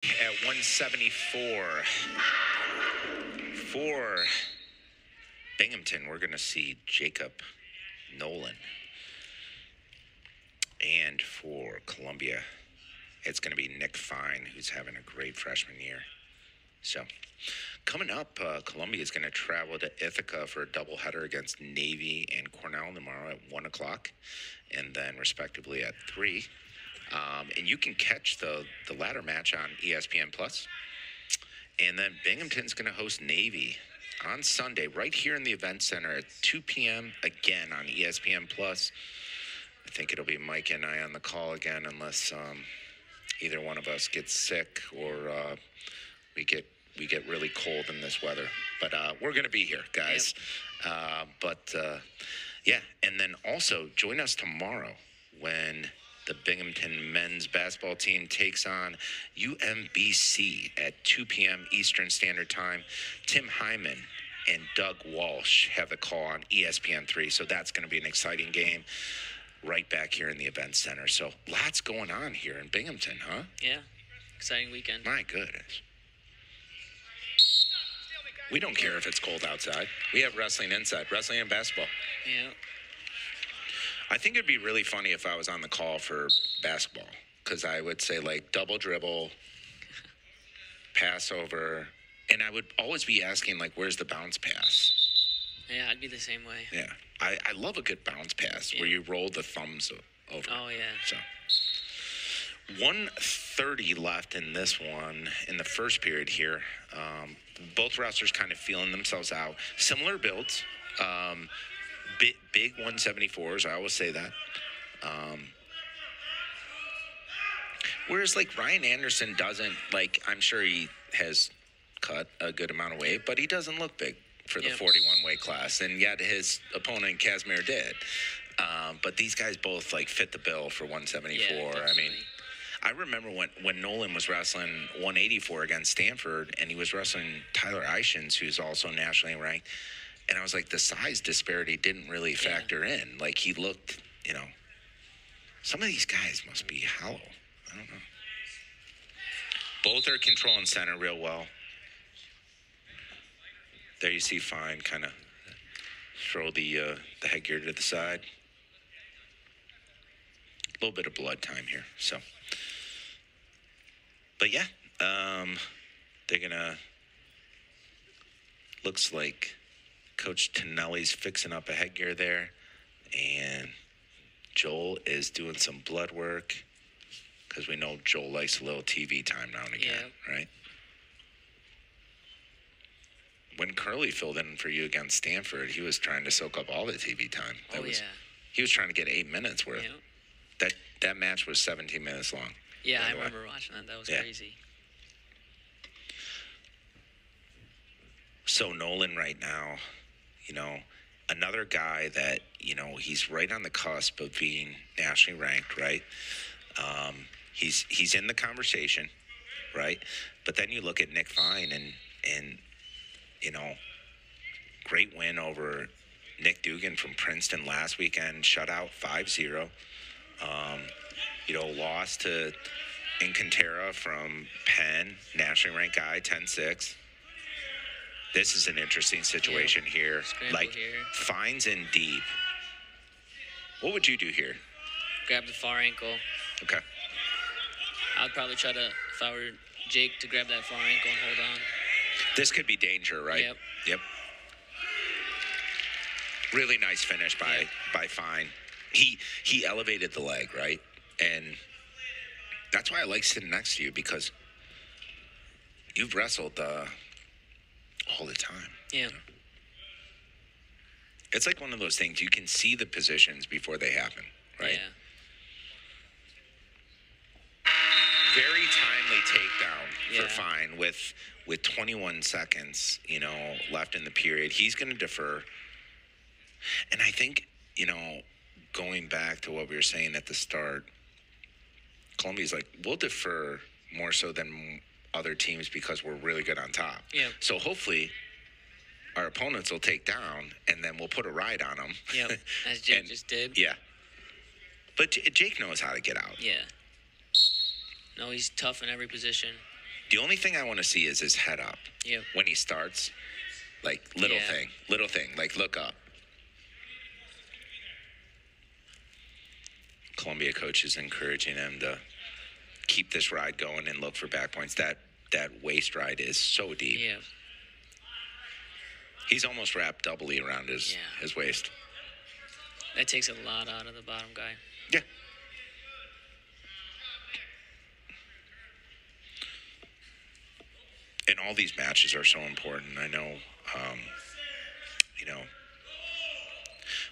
At 174 for Binghamton, we're going to see Jacob Nolan. And for Columbia, it's going to be Nick Fine, who's having a great freshman year. So, coming up, Columbia is going to travel to Ithaca for a doubleheader against Navy and Cornell tomorrow at 1 o'clock, and then respectively at 3. And you can catch the latter match on ESPN Plus. And then Binghamton's going to host Navy on Sunday right here in the event center at 2 p.m. again on ESPN Plus. I think it'll be Mike and I on the call again, unless either one of us gets sick or we get really cold in this weather. But we're going to be here, guys. Yep. Yeah, and then also join us tomorrow when the Binghamton men's basketball team takes on UMBC at 2 p.m. Eastern Standard Time. Tim Hyman and Doug Walsh have the call on ESPN3, so that's going to be an exciting game right back here in the event center. So lots going on here in Binghamton, huh? Yeah, exciting weekend. My goodness. We don't care if it's cold outside. We have wrestling inside, wrestling and basketball. Yeah. I think it'd be really funny if I was on the call for basketball, because I would say, like, double dribble, pass over, and I would always be asking, like, where's the bounce pass? Yeah, I'd be the same way. Yeah. I love a good bounce pass where you roll the thumbs over. Oh, yeah. So 1:30 left in this one in the first period here. Both wrestlers kind of feeling themselves out. Similar builds. Big 174s. I always say that. Whereas, like, Ryan Anderson doesn't, like, I'm sure he has cut a good amount of weight, but he doesn't look big for the 41 weight class. And yet his opponent, Casimir, did. But these guys both, like, fit the bill for 174. Yeah, I mean, I remember when Nolan was wrestling 184 against Stanford, and he was wrestling Tyler Ishins, who's also nationally ranked. And I was like, the size disparity didn't really factor in. Like, he looked, some of these guys must be hollow. I don't know. Both are controlling center real well. There you see Fine kind of throw the headgear to the side. A little bit of blood time here, so. But yeah, they're gonna. Looks like Coach Tonelli's fixing up a headgear there, and Joel is doing some blood work, because we know Joel likes a little TV time now and again, right? When Curly filled in for you against Stanford, he was trying to soak up all the TV time. He was trying to get 8 minutes worth. Yeah. That match was 17 minutes long. Yeah, I remember watching that. That was crazy. So Nolan right now, another guy that, he's right on the cusp of being nationally ranked, right? He's in the conversation, right? But then you look at Nick Fine and great win over Nick Dugan from Princeton last weekend, shutout 5-0. Lost to Incantera from Penn, nationally ranked guy, 10-6. This is an interesting situation here. Like, Fine's in deep. What would you do here? Grab the far ankle. Okay. I'd probably try to, if I were Jake, to grab that far ankle and hold on. This could be danger, right? Yep. Really nice finish by Fine. He elevated the leg, right? And that's why I like sitting next to you, because you've wrestled all the time. Yeah. It's like one of those things, you can see the positions before they happen, right? Yeah. Very timely takedown for Fine with 21 seconds, left in the period. He's going to defer. And I think, going back to what we were saying at the start, Columbia's like, we'll defer more so than other teams because we're really good on top. Yeah. So hopefully our opponents will take down, and then we'll put a ride on them. Yep, as Jake just did. Yeah. But Jake knows how to get out. Yeah. No, he's tough in every position. The only thing I want to see is his head up. Yep. When he starts, like, little thing, like, look up. Columbia coach is encouraging him to keep this ride going and look for back points. That waist ride is so deep. Yeah. He's almost wrapped doubly around his waist. That takes a lot out of the bottom guy. Yeah. And all these matches are so important. I know,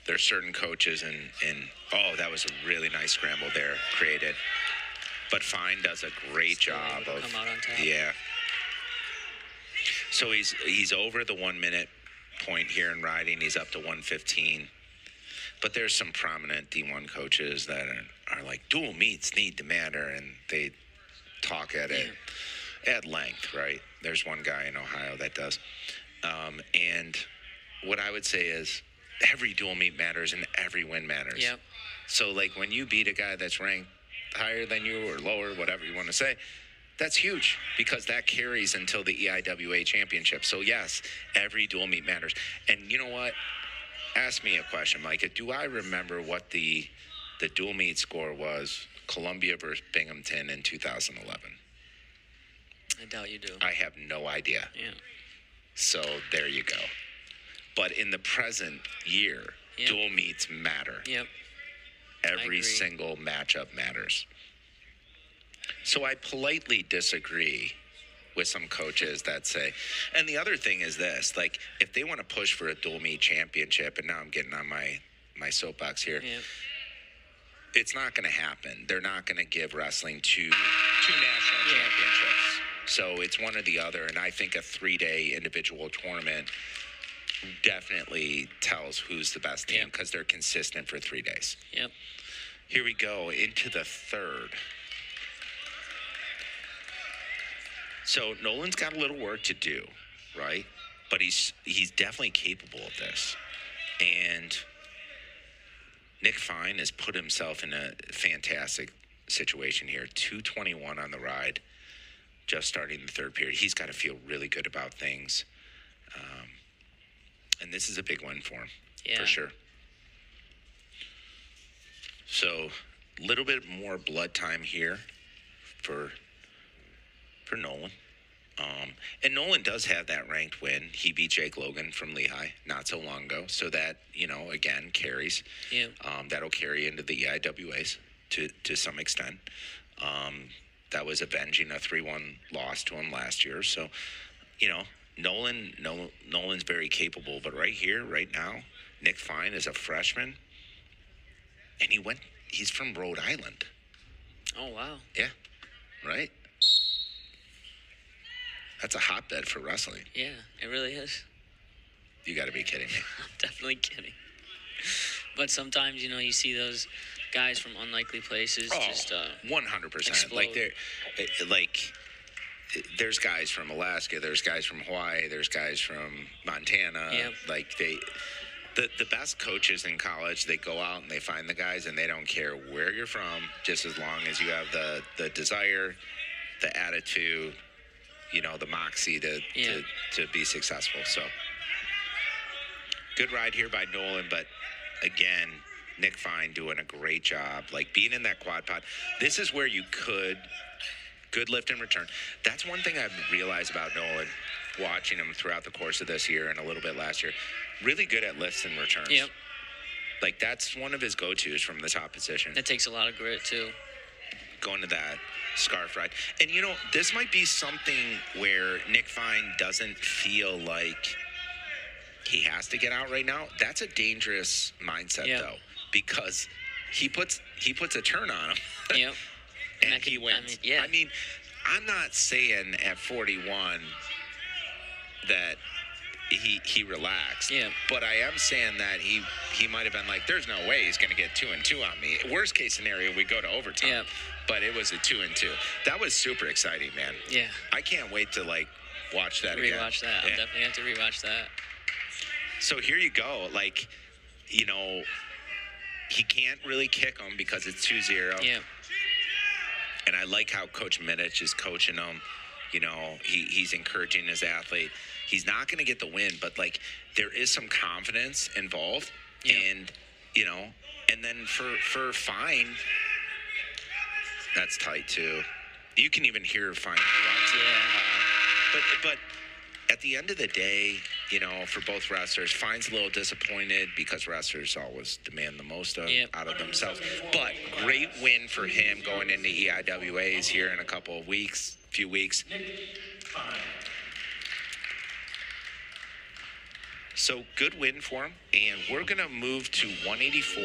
there's certain coaches and that was a really nice scramble there created. But Fine does a great job of come out on top. Yeah. So he's over the 1 minute point here in riding. He's up to 1:15. But there's some prominent D1 coaches that are like, dual meets need to matter, and they talk at it at length, right? There's one guy in Ohio that does. And what I would say is every dual meet matters and every win matters. Yep. So, like, when you beat a guy that's ranked higher than you or lower, whatever you want to say, that's huge because that carries until the EIWA championship. So, yes, every dual meet matters. And you know what? Ask me a question, Micah. Do I remember what the dual meet score was, Columbia versus Binghamton in 2011? I doubt you do. I have no idea. Yeah. So there you go. But in the present year, dual meets matter. Yep. Every single matchup matters. So I politely disagree with some coaches that say, and the other thing is this, like, if they want to push for a dual meet championship, and now I'm getting on my soapbox here, it's not going to happen. They're not going to give wrestling two national championships. So it's one or the other, and I think a 3-day individual tournament definitely tells who's the best team because they're consistent for 3 days. Yep. Here we go into the third. So Nolan's got a little work to do, right? But he's definitely capable of this. And Nick Fine has put himself in a fantastic situation here. 2:21 on the ride, just starting the third period. He's got to feel really good about things. And this is a big win for him, for sure. So a little bit more blood time here for Nolan. And Nolan does have that ranked win. He beat Jake Logan from Lehigh not so long ago. So that, again, carries. Yeah. That'll carry into the EIWAs to some extent. That was avenging a 3-1 loss to him last year. So, Nolan's very capable. But right here, right now, Nick Fine is a freshman. And he's from Rhode Island. Oh, wow. Yeah. Right? That's a hotbed for wrestling. Yeah, it really is. You got to be kidding me. I'm definitely kidding. But sometimes, you see those guys from unlikely places just 100%. explode. There's guys from Alaska, there's guys from Hawaii, there's guys from Montana. Yep. The best coaches in college, they go out and they find the guys and they don't care where you're from, just as long as you have the desire, the attitude, the moxie to be successful. So good ride here by Nolan, but again, Nick Fine doing a great job, like being in that quad pod. This is where you good lift and return. That's one thing I've realized about Nolan, watching him throughout the course of this year and a little bit last year. Really good at lifts and returns. Yep. Like, that's one of his go-tos from the top position. That takes a lot of grit, too. Going to that scarf ride. And, this might be something where Nick Fine doesn't feel like he has to get out right now. That's a dangerous mindset, though, because he puts a turn on him. Yep. And he wins. I mean, I'm not saying at 41 that he relaxed. Yeah. But I am saying that he might have been like, there's no way he's going to get 2-2 on me. Worst case scenario, we go to overtime. Yeah. But it was a 2-2. That was super exciting, man. Yeah. I can't wait to watch that again. Rewatch that. Yeah. I'll definitely have to rewatch that. So here you go. He can't really kick him because it's 2-0. Yeah. And I like how Coach Minich is coaching him He's encouraging his athlete. He's not going to get the win, but like there is some confidence involved, and and then for Fine, that's tight too. You can even hear Fine runs. But at the end of the day, for both wrestlers, Fine's a little disappointed because wrestlers always demand the most out of themselves. But great win for him going into EIWAs here in a few weeks. So good win for him, and we're gonna move to 184.